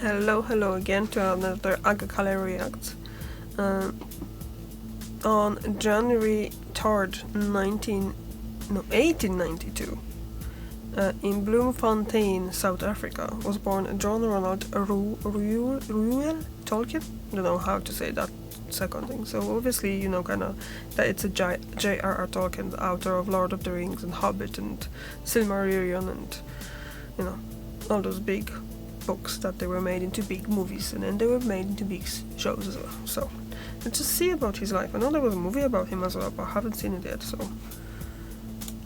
Hello again to another Agakale React. On January 3rd, 1892, in Bloemfontein, South Africa, was born John Ronald Reuel Tolkien. I don't know how to say that second thing. So obviously, that it's a J.R.R. Tolkien, the author of Lord of the Rings and Hobbit and Silmarillion and, all those big books that they were made into big movies, and then they were made into big shows as well. So let's just see about his life. I know there was a movie about him as well, but I haven't seen it yet, so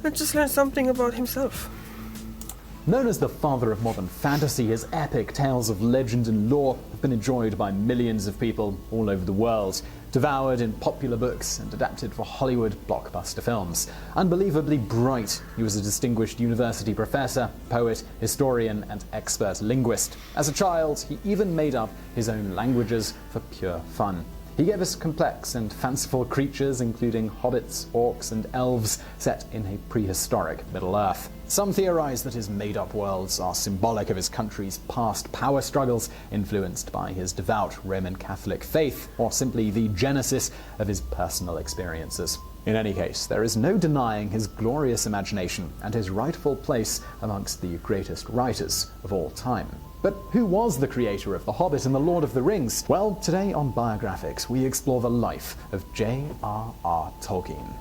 let's just learn something about himself. Known as the father of modern fantasy, his epic tales of legend and lore have been enjoyed by millions of people all over the world, devoured in popular books and adapted for Hollywood blockbuster films. Unbelievably bright, he was a distinguished university professor, poet, historian, and expert linguist. As a child, he even made up his own languages for pure fun. He gave us complex and fanciful creatures, including hobbits, orcs, and elves set in a prehistoric Middle-earth. Some theorize that his made-up worlds are symbolic of his country's past power struggles, influenced by his devout Roman Catholic faith, or simply the genesis of his personal experiences. In any case, there is no denying his glorious imagination and his rightful place amongst the greatest writers of all time. But who was the creator of The Hobbit and The Lord of the Rings? Well, today on Biographics, we explore the life of J.R.R. Tolkien.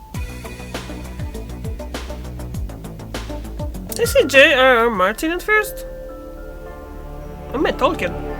Did I say J.R.R. Martin at first? I meant Tolkien.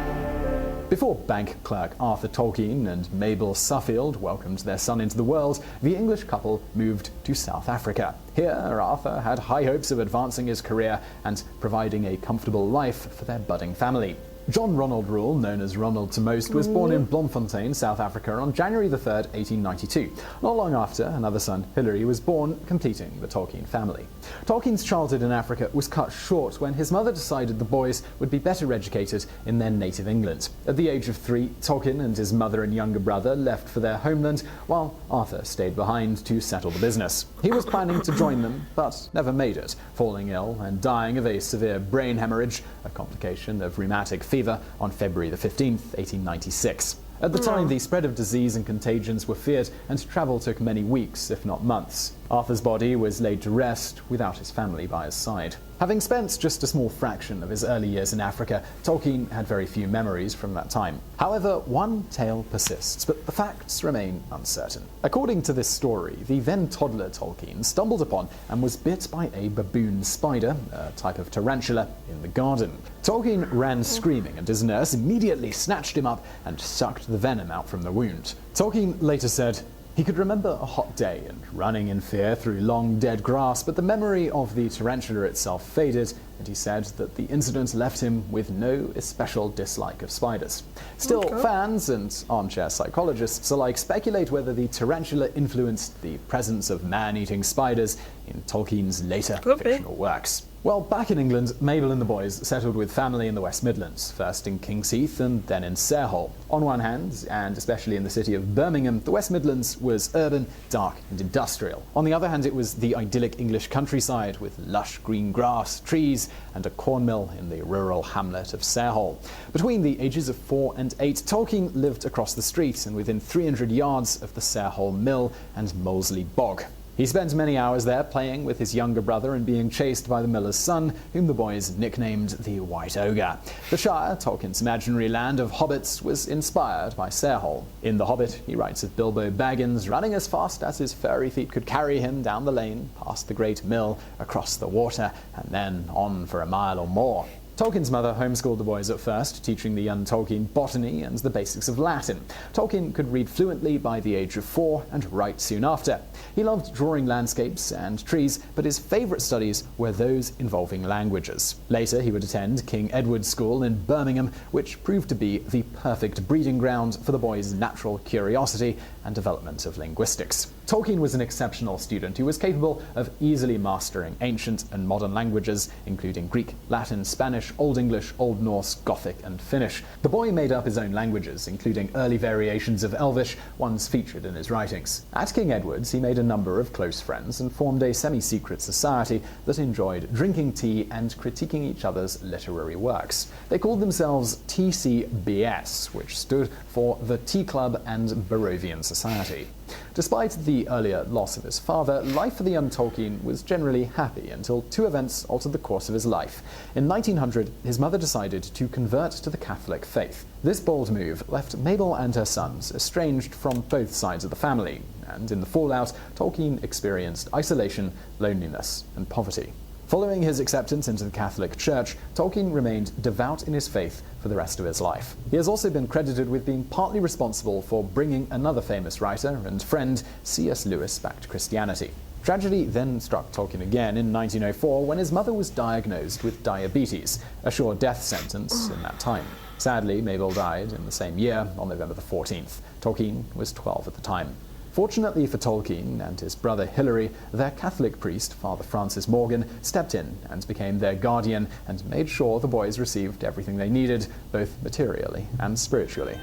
Before bank clerk Arthur Tolkien and Mabel Suffield welcomed their son into the world, the English couple moved to South Africa. Here, Arthur had high hopes of advancing his career and providing a comfortable life for their budding family. John Ronald Reuel, known as Ronald to most, was born in Bloemfontein, South Africa on January 3rd, 1892. Not long after, another son, Hilary, was born, completing the Tolkien family. Tolkien's childhood in Africa was cut short when his mother decided the boys would be better educated in their native England. At the age of 3, Tolkien and his mother and younger brother left for their homeland, while Arthur stayed behind to settle the business. He was planning to join them, but never made it, falling ill and dying of a severe brain hemorrhage, a complication of rheumatic fever, on February 15th, 1896. At the time, the spread of disease and contagions were feared, and travel took many weeks, if not months. Arthur's body was laid to rest without his family by his side. Having spent just a small fraction of his early years in Africa, Tolkien had very few memories from that time. However, one tale persists, but the facts remain uncertain. According to this story, the then toddler Tolkien stumbled upon and was bit by a baboon spider, a type of tarantula, in the garden. Tolkien ran screaming, and his nurse immediately snatched him up and sucked the venom out from the wound. Tolkien later said, he could remember a hot day and running in fear through long dead grass, but the memory of the tarantula itself faded, and he said that the incident left him with no especial dislike of spiders. Still, fans and armchair psychologists alike speculate whether the tarantula influenced the presence of man-eating spiders in Tolkien's later fictional works. Well, back in England, Mabel and the boys settled with family in the West Midlands, first in King's Heath and then in Sarehole. On one hand, and especially in the city of Birmingham, the West Midlands was urban, dark and industrial. On the other hand, it was the idyllic English countryside with lush green grass, trees and a corn mill in the rural hamlet of Sarehole. Between the ages of 4 and 8, Tolkien lived across the street and within 300 yards of the Sarehole mill and Molesley Bog. He spent many hours there playing with his younger brother and being chased by the miller's son, whom the boys nicknamed the White Ogre. The Shire, Tolkien's imaginary land of hobbits, was inspired by Sarehole. In The Hobbit, he writes of Bilbo Baggins running as fast as his furry feet could carry him down the lane, past the great mill, across the water, and then on for a mile or more. Tolkien's mother homeschooled the boys at first, teaching the young Tolkien botany and the basics of Latin. Tolkien could read fluently by the age of 4 and write soon after. He loved drawing landscapes and trees, but his favourite studies were those involving languages. Later, he would attend King Edward's School in Birmingham, which proved to be the perfect breeding ground for the boys' natural curiosity and development of linguistics. Tolkien was an exceptional student who was capable of easily mastering ancient and modern languages, including Greek, Latin, Spanish, Danish, Old English, Old Norse, Gothic, and Finnish. The boy made up his own languages, including early variations of Elvish, ones featured in his writings. At King Edward's, he made a number of close friends and formed a semi-secret society that enjoyed drinking tea and critiquing each other's literary works. They called themselves TCBS, which stood for the Tea Club and Barovian Society. Despite the earlier loss of his father, life for the young Tolkien was generally happy until two events altered the course of his life. In 1900, his mother decided to convert to the Catholic faith. This bold move left Mabel and her sons estranged from both sides of the family, and in the fallout, Tolkien experienced isolation, loneliness, and poverty. Following his acceptance into the Catholic Church, Tolkien remained devout in his faith for the rest of his life. He has also been credited with being partly responsible for bringing another famous writer and friend, C.S. Lewis, back to Christianity. Tragedy then struck Tolkien again in 1904 when his mother was diagnosed with diabetes, a sure death sentence in that time. Sadly, Mabel died in the same year, on November the 14th. Tolkien was 12 at the time. Fortunately for Tolkien and his brother Hilary, their Catholic priest, Father Francis Morgan, stepped in and became their guardian and made sure the boys received everything they needed, both materially and spiritually.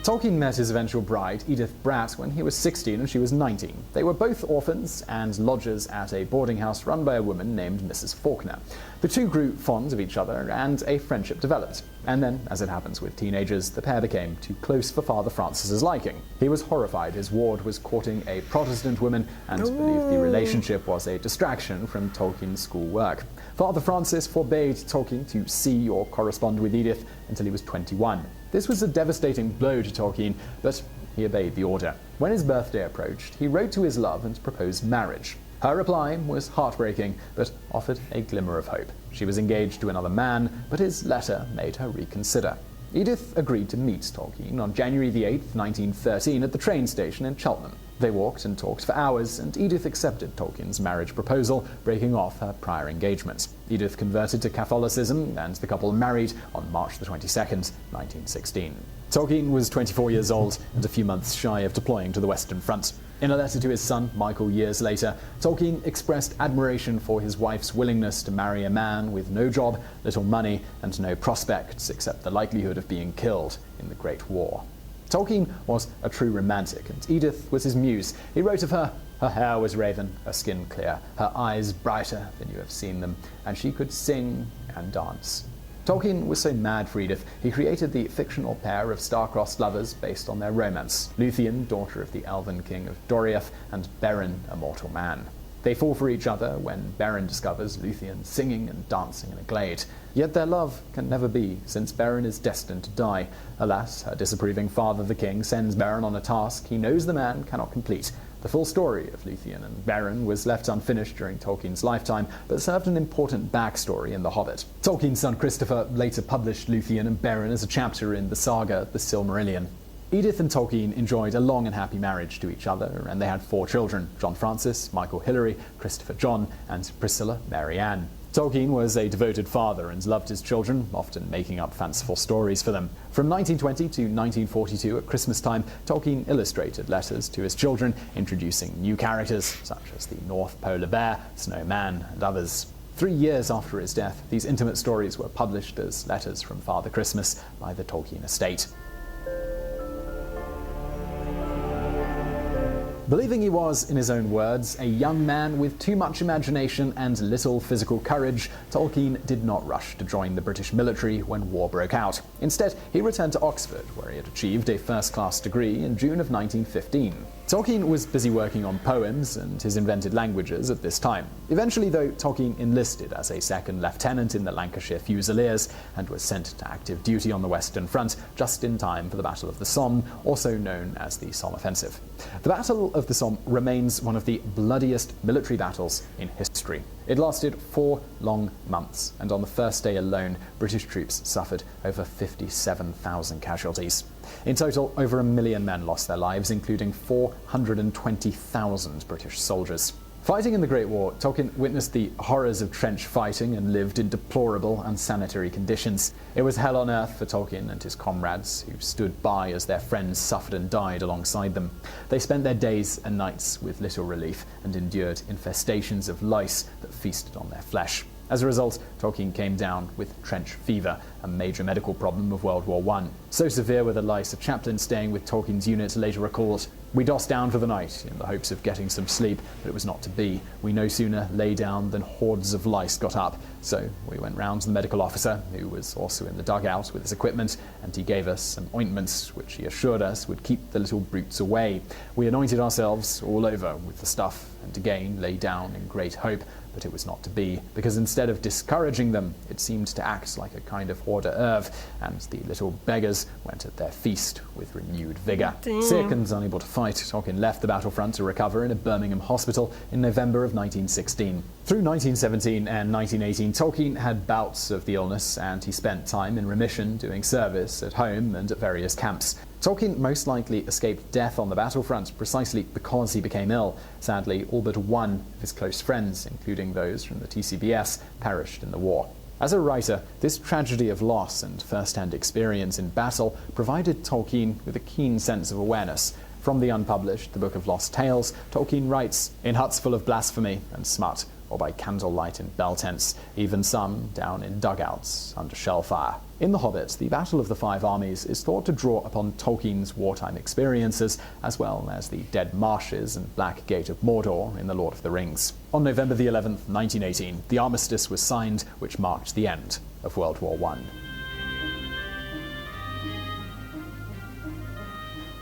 Tolkien met his eventual bride, Edith Bratt, when he was 16 and she was 19. They were both orphans and lodgers at a boarding house run by a woman named Mrs. Faulkner. The two grew fond of each other and a friendship developed. And then, as it happens with teenagers, the pair became too close for Father Francis's liking. He was horrified his ward was courting a Protestant woman and believed the relationship was a distraction from Tolkien's school work. Father Francis forbade Tolkien to see or correspond with Edith until he was 21. This was a devastating blow to Tolkien, but he obeyed the order. When his birthday approached, he wrote to his love and proposed marriage. Her reply was heartbreaking, but offered a glimmer of hope. She was engaged to another man, but his letter made her reconsider. Edith agreed to meet Tolkien on January the 8th, 1913 at the train station in Cheltenham. They walked and talked for hours, and Edith accepted Tolkien's marriage proposal, breaking off her prior engagement. Edith converted to Catholicism, and the couple married on March the 22nd, 1916. Tolkien was 24 years old and a few months shy of deploying to the Western Front. In a letter to his son, Michael, years later, Tolkien expressed admiration for his wife's willingness to marry a man with no job, little money, and no prospects except the likelihood of being killed in the Great War. Tolkien was a true romantic, and Edith was his muse. He wrote of her, "Her hair was raven, her skin clear, her eyes brighter than you have seen them, and she could sing and dance." Tolkien was so mad for Edith, he created the fictional pair of star-crossed lovers based on their romance, Luthien, daughter of the elven king of Doriath, and Beren, a mortal man. They fall for each other when Beren discovers Luthien singing and dancing in a glade. Yet their love can never be, since Beren is destined to die. Alas, her disapproving father, the king, sends Beren on a task he knows the man cannot complete. The full story of Luthien and Beren was left unfinished during Tolkien's lifetime, but served an important backstory in The Hobbit. Tolkien's son Christopher later published Luthien and Beren as a chapter in the saga The Silmarillion. Edith and Tolkien enjoyed a long and happy marriage to each other, and they had 4 children: John Francis, Michael Hilary, Christopher John, and Priscilla Mary Ann. Tolkien was a devoted father and loved his children, often making up fanciful stories for them. From 1920 to 1942, at Christmas time, Tolkien illustrated letters to his children, introducing new characters such as the North Polar Bear, Snowman, and others. 3 years after his death, these intimate stories were published as letters from Father Christmas by the Tolkien estate. Believing he was, in his own words, a young man with too much imagination and little physical courage, Tolkien did not rush to join the British military when war broke out. Instead, he returned to Oxford, where he had achieved a first-class degree in June of 1915. Tolkien was busy working on poems and his invented languages at this time. Eventually, though, Tolkien enlisted as a second lieutenant in the Lancashire Fusiliers and was sent to active duty on the Western Front just in time for the Battle of the Somme, also known as the Somme Offensive. The Battle of the Somme remains one of the bloodiest military battles in history. It lasted 4 long months, and on the first day alone, British troops suffered over 57,000 casualties. In total, over 1 million men lost their lives, including 420,000 British soldiers. Fighting in the Great War, Tolkien witnessed the horrors of trench fighting and lived in deplorable, unsanitary conditions. It was hell on earth for Tolkien and his comrades, who stood by as their friends suffered and died alongside them. They spent their days and nights with little relief and endured infestations of lice that feasted on their flesh. As a result, Tolkien came down with trench fever, a major medical problem of World War I. So severe were the lice, a chaplain staying with Tolkien's unit later recalled, "We dossed down for the night in the hopes of getting some sleep, but it was not to be. We no sooner lay down than hordes of lice got up. So we went round to the medical officer, who was also in the dugout with his equipment, and he gave us some ointments, which he assured us would keep the little brutes away. We anointed ourselves all over with the stuff, and again lay down in great hope, but it was not to be, because instead of discouraging them, it seemed to act like a kind of hors d'oeuvre, and the little beggars went at their feast with renewed vigour." Sick and unable to fight, Tolkien left the battlefront to recover in a Birmingham hospital in November of 1916. Through 1917 and 1918, Tolkien had bouts of the illness, and he spent time in remission doing service at home and at various camps. Tolkien most likely escaped death on the battlefront precisely because he became ill. Sadly, all but one of his close friends, including those from the TCBS, perished in the war. As a writer, this tragedy of loss and first-hand experience in battle provided Tolkien with a keen sense of awareness. From the unpublished The Book of Lost Tales, Tolkien writes, "In huts full of blasphemy and smut, or by candlelight in bell tents, even some down in dugouts under shell fire." In The Hobbit, the Battle of the Five Armies is thought to draw upon Tolkien's wartime experiences, as well as the Dead Marshes and Black Gate of Mordor in The Lord of the Rings. On November the 11th, 1918, the armistice was signed, which marked the end of World War I.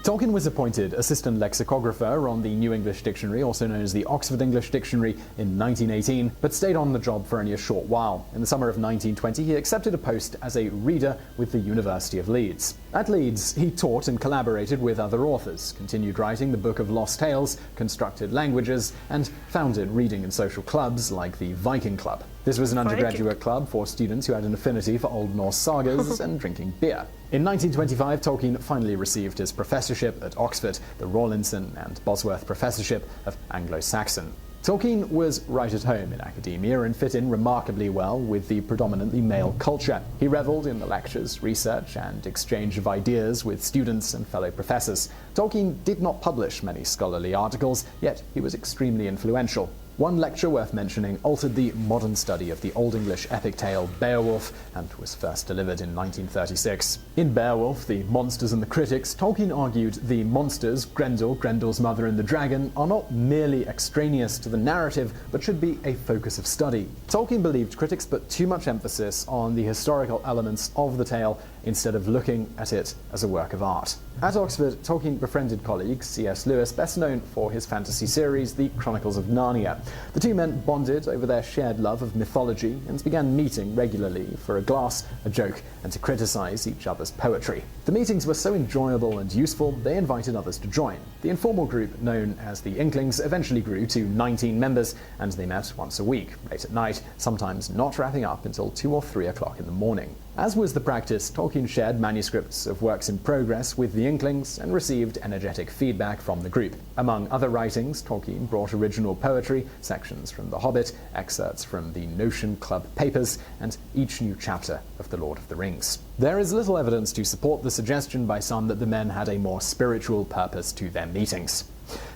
Tolkien was appointed assistant lexicographer on the New English Dictionary, also known as the Oxford English Dictionary, in 1918, but stayed on the job for only a short while. In the summer of 1920, he accepted a post as a reader with the University of Leeds. At Leeds, he taught and collaborated with other authors, continued writing the Book of Lost Tales, constructed languages, and founded reading and social clubs like the Viking Club. This was an undergraduate club for students who had an affinity for Old Norse sagas and drinking beer. In 1925, Tolkien finally received his professorship at Oxford, the Rawlinson and Bosworth Professorship of Anglo-Saxon. Tolkien was right at home in academia and fit in remarkably well with the predominantly male culture. He revelled in the lectures, research, and exchange of ideas with students and fellow professors. Tolkien did not publish many scholarly articles, yet he was extremely influential. One lecture worth mentioning altered the modern study of the Old English epic tale Beowulf, and was first delivered in 1936. In Beowulf, the Monsters and the Critics, Tolkien argued the monsters, Grendel, Grendel's mother, and the dragon, are not merely extraneous to the narrative, but should be a focus of study. Tolkien believed critics put too much emphasis on the historical elements of the tale instead of looking at it as a work of art. At Oxford, Tolkien befriended colleague C.S. Lewis, best known for his fantasy series, The Chronicles of Narnia. The two men bonded over their shared love of mythology and began meeting regularly for a glass, a joke, and to criticize each other's poetry. The meetings were so enjoyable and useful, they invited others to join. The informal group, known as the Inklings, eventually grew to 19 members, and they met once a week, late at night, sometimes not wrapping up until 2 or 3 o'clock in the morning. As was the practice, Tolkien shared manuscripts of works in progress with the Inklings and received energetic feedback from the group. Among other writings, Tolkien brought original poetry, sections from The Hobbit, excerpts from the Notion Club papers, and each new chapter of The Lord of the Rings. There is little evidence to support the suggestion by some that the men had a more spiritual purpose to their meetings.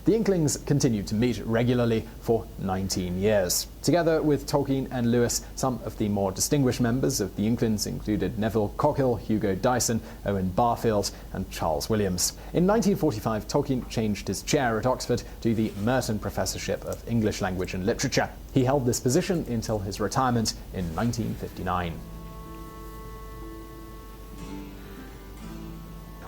The Inklings continued to meet regularly for 19 years. Together with Tolkien and Lewis, some of the more distinguished members of the Inklings included Neville Cockle, Hugo Dyson, Owen Barfield, and Charles Williams. In 1945, Tolkien changed his chair at Oxford to the Merton Professorship of English Language and Literature. He held this position until his retirement in 1959.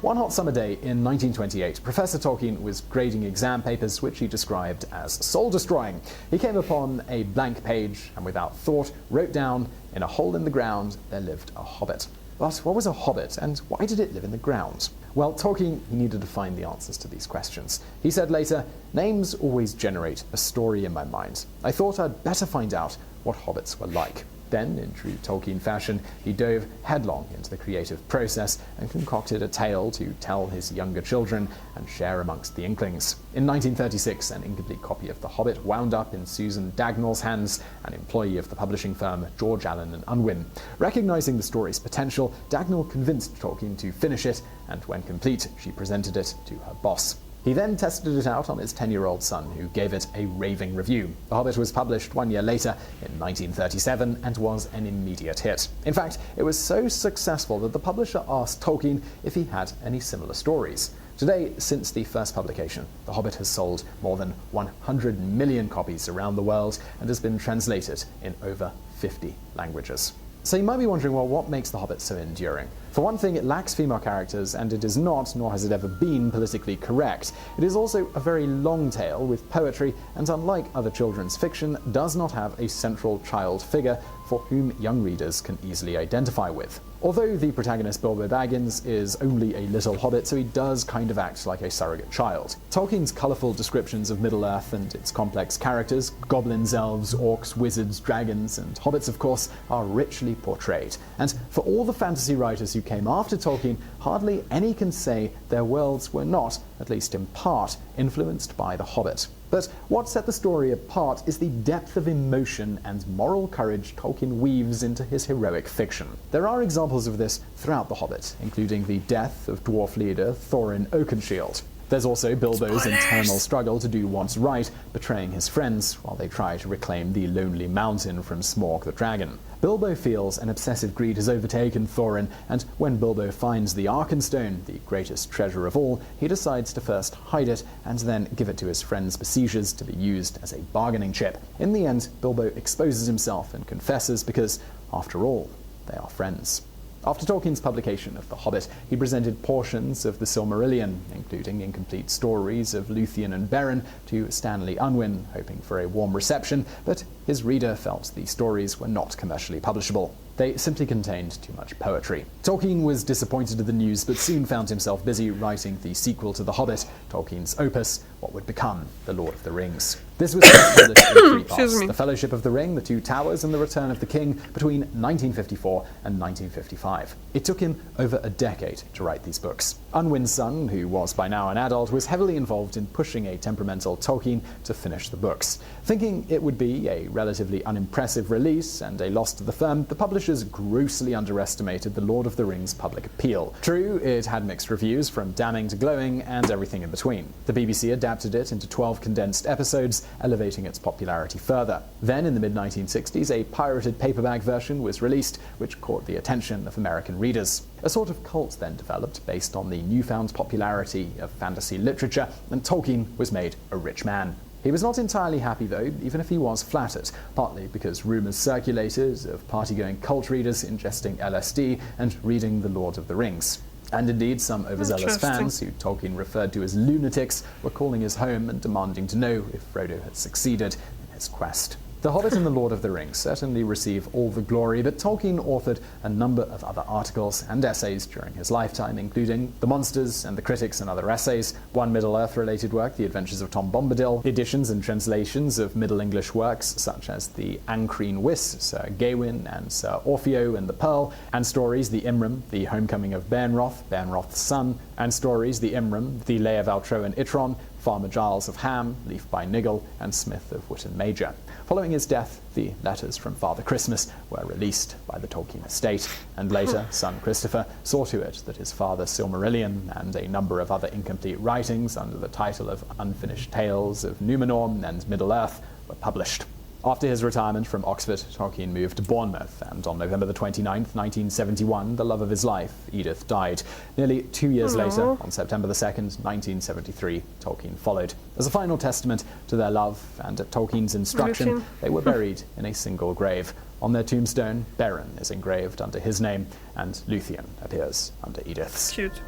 One hot summer day in 1928, Professor Tolkien was grading exam papers which he described as soul-destroying. He came upon a blank page and without thought wrote down, "In a hole in the ground there lived a hobbit." But what was a hobbit, and why did it live in the ground? Well, Tolkien needed to find the answers to these questions. He said later, "Names always generate a story in my mind. I thought I'd better find out what hobbits were like." Then, in true Tolkien fashion, he dove headlong into the creative process and concocted a tale to tell his younger children and share amongst the Inklings. In 1936, an incomplete copy of The Hobbit wound up in Susan Dagnall's hands, an employee of the publishing firm George Allen and Unwin. Recognizing the story's potential, Dagnall convinced Tolkien to finish it, and when complete, she presented it to her boss. He then tested it out on his 10-year-old son, who gave it a raving review. The Hobbit was published 1 year later, in 1937, and was an immediate hit. In fact, it was so successful that the publisher asked Tolkien if he had any similar stories. Today, since the first publication, The Hobbit has sold more than 100 million copies around the world and has been translated in over 50 languages. So you might be wondering, well, what makes The Hobbit so enduring? For one thing, it lacks female characters, and it is not, nor has it ever been, politically correct. It is also a very long tale with poetry, and unlike other children's fiction, does not have a central child figure for whom young readers can easily identify with. Although the protagonist Bilbo Baggins is only a little hobbit, so he does kind of act like a surrogate child. Tolkien's colourful descriptions of Middle-earth and its complex characters, goblins, elves, orcs, wizards, dragons, and hobbits, of course, are richly portrayed. And for all the fantasy writers who came after Tolkien, hardly any can say their worlds were not, at least in part, influenced by The Hobbit. But what set the story apart is the depth of emotion and moral courage Tolkien weaves into his heroic fiction. There are examples of this throughout The Hobbit, including the death of dwarf leader Thorin Oakenshield. There's also Bilbo's internal struggle to do what's right, betraying his friends while they try to reclaim the Lonely Mountain from Smaug the dragon. Bilbo feels an obsessive greed has overtaken Thorin, and when Bilbo finds the Arkenstone, the greatest treasure of all, he decides to first hide it and then give it to his friends Besiegers to be used as a bargaining chip. In the end, Bilbo exposes himself and confesses because, after all, they are friends. After Tolkien's publication of The Hobbit, he presented portions of the Silmarillion, including incomplete stories of Luthien and Beren, to Stanley Unwin, hoping for a warm reception, but his reader felt the stories were not commercially publishable. They simply contained too much poetry. Tolkien was disappointed at the news, but soon found himself busy writing the sequel to The Hobbit, Tolkien's opus, what would become The Lord of the Rings. This was published in 3 parts: The Fellowship of the Ring, The Two Towers, and The Return of the King, between 1954 and 1955. It took him over a decade to write these books. Unwin's son, who was by now an adult, was heavily involved in pushing a temperamental Tolkien to finish the books. Thinking it would be a relatively unimpressive release and a loss to the firm, the publishers grossly underestimated The Lord of the Rings' public appeal. True, it had mixed reviews, from damning to glowing, and everything in between. The BBC adapted it into 12 condensed episodes, elevating its popularity further. Then, in the mid-1960s, a pirated paperback version was released, which caught the attention of American readers. A sort of cult then developed based on the newfound popularity of fantasy literature, and Tolkien was made a rich man. He was not entirely happy, though, even if he was flattered, partly because rumours circulated of party-going cult readers ingesting LSD and reading The Lord of the Rings. And indeed, some overzealous fans, who Tolkien referred to as lunatics, were calling his home and demanding to know if Frodo had succeeded in his quest. The Hobbit and The Lord of the Rings certainly receive all the glory, but Tolkien authored a number of other articles and essays during his lifetime, including The Monsters and the Critics and Other Essays, one Middle-earth-related work, The Adventures of Tom Bombadil, editions and translations of Middle English works such as the Ancrene Wis, Sir Gawain and Sir Orfeo and the Pearl, and stories The Imram, The Homecoming of Bairnroth, Bairnroth's Son, and stories The Imram, The Lay of Altroe and Itron, Farmer Giles of Ham, Leaf by Niggle, and Smith of Wotton Major. Following his death, the letters from Father Christmas were released by the Tolkien estate, and later son Christopher saw to it that his father Silmarillion and a number of other incomplete writings under the title of Unfinished Tales of Númenor and Middle-earth were published. After his retirement from Oxford, Tolkien moved to Bournemouth, and on November the 29th, 1971, the love of his life, Edith, died. Nearly 2 years later, on September the 2nd, 1973, Tolkien followed. As a final testament to their love and at Tolkien's instruction, they were buried in a single grave. On their tombstone, Beren is engraved under his name, and Luthien appears under Edith's. Cute.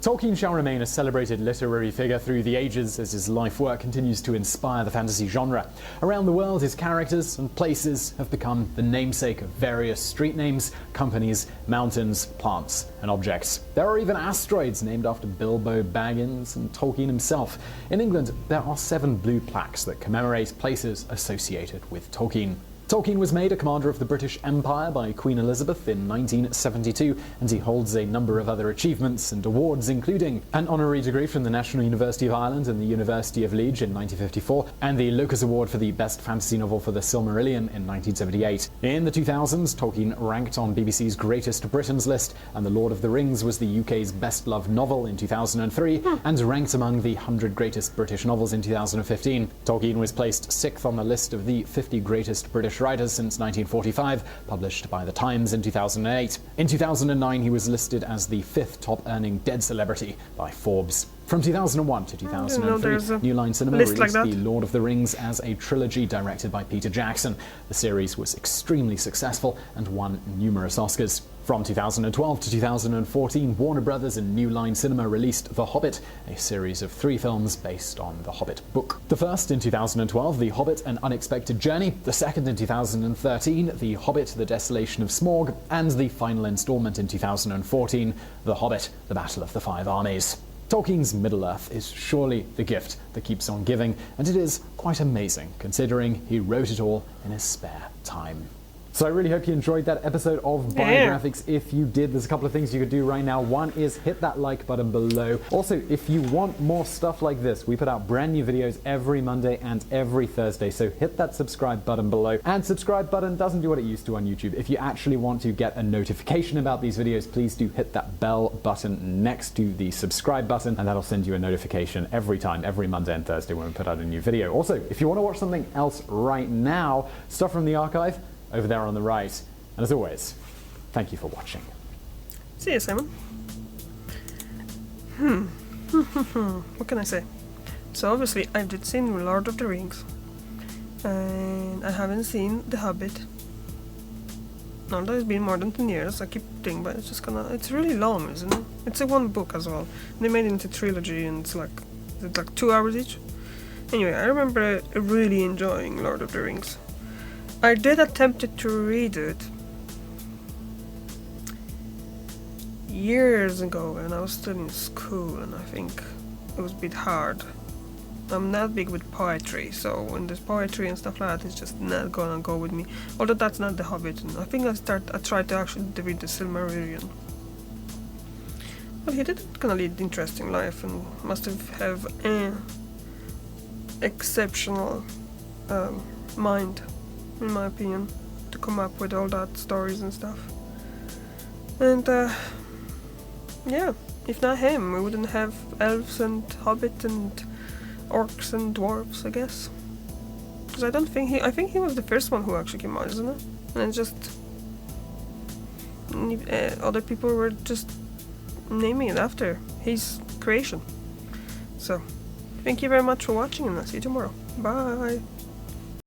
Tolkien shall remain a celebrated literary figure through the ages as his life work continues to inspire the fantasy genre. Around the world, his characters and places have become the namesake of various street names, companies, mountains, plants, and objects. There are even asteroids named after Bilbo Baggins and Tolkien himself. In England, there are 7 blue plaques that commemorate places associated with Tolkien. Tolkien was made a commander of the British Empire by Queen Elizabeth in 1972, and he holds a number of other achievements and awards, including an honorary degree from the National University of Ireland and the University of Leeds in 1954, and the Lucas Award for the Best Fantasy Novel for the Silmarillion in 1978. In the 2000s, Tolkien ranked on BBC's Greatest Britons list, and The Lord of the Rings was the UK's best-loved novel in 2003, and ranked among the 100 greatest British novels in 2015. Tolkien was placed 6th on the list of the 50 greatest British writers since 1945, published by The Times in 2008. In 2009, he was listed as the 5th top-earning dead celebrity by Forbes. From 2001 to 2003, New Line Cinema released The Lord of the Rings as a trilogy directed by Peter Jackson. The series was extremely successful and won numerous Oscars. From 2012 to 2014, Warner Brothers and New Line Cinema released The Hobbit, a series of 3 films based on the Hobbit book. The first in 2012, The Hobbit: An Unexpected Journey, the second in 2013, The Hobbit: The Desolation of Smaug, and the final installment in 2014, The Hobbit: The Battle of the Five Armies. Tolkien's Middle-earth is surely the gift that keeps on giving, and it is quite amazing considering he wrote it all in his spare time. So I really hope you enjoyed that episode of Biographics. If you did, there's a couple of things you could do right now. One is hit that like button below. Also, if you want more stuff like this, we put out brand new videos every Monday and every Thursday, so hit that subscribe button below. And subscribe button doesn't do what it used to on YouTube. If you actually want to get a notification about these videos, please do hit that bell button next to the subscribe button, and that'll send you a notification every time, every Monday and Thursday when we put out a new video. Also, if you want to watch something else right now, stuff from the archive, over there on the right. And as always, thank you for watching. See you, Simon. What can I say? So obviously I did see Lord of the Rings, and I haven't seen The Hobbit. Now that it's been more than 10 years, I keep thinking, but it's really long, isn't it? It's a one book as well. They made it into trilogy, and it's like 2 hours each. Anyway, I remember really enjoying Lord of the Rings. I did attempt to read it years ago when I was still in school, and I think it was a bit hard. I'm not big with poetry, so when there's poetry and stuff like that, it's just not gonna go with me. Although that's not The Hobbit, and I think I tried to actually read the Silmarillion. Well, he did kind of lead an interesting life and must have an exceptional mind, in my opinion, to come up with all that stories and stuff. And yeah, if not him, we wouldn't have elves and hobbits and orcs and dwarves, I guess. Because I think he was the first one who actually came out, isn't it? And just other people were just naming it after his creation. So thank you very much for watching, and I'll see you tomorrow. Bye.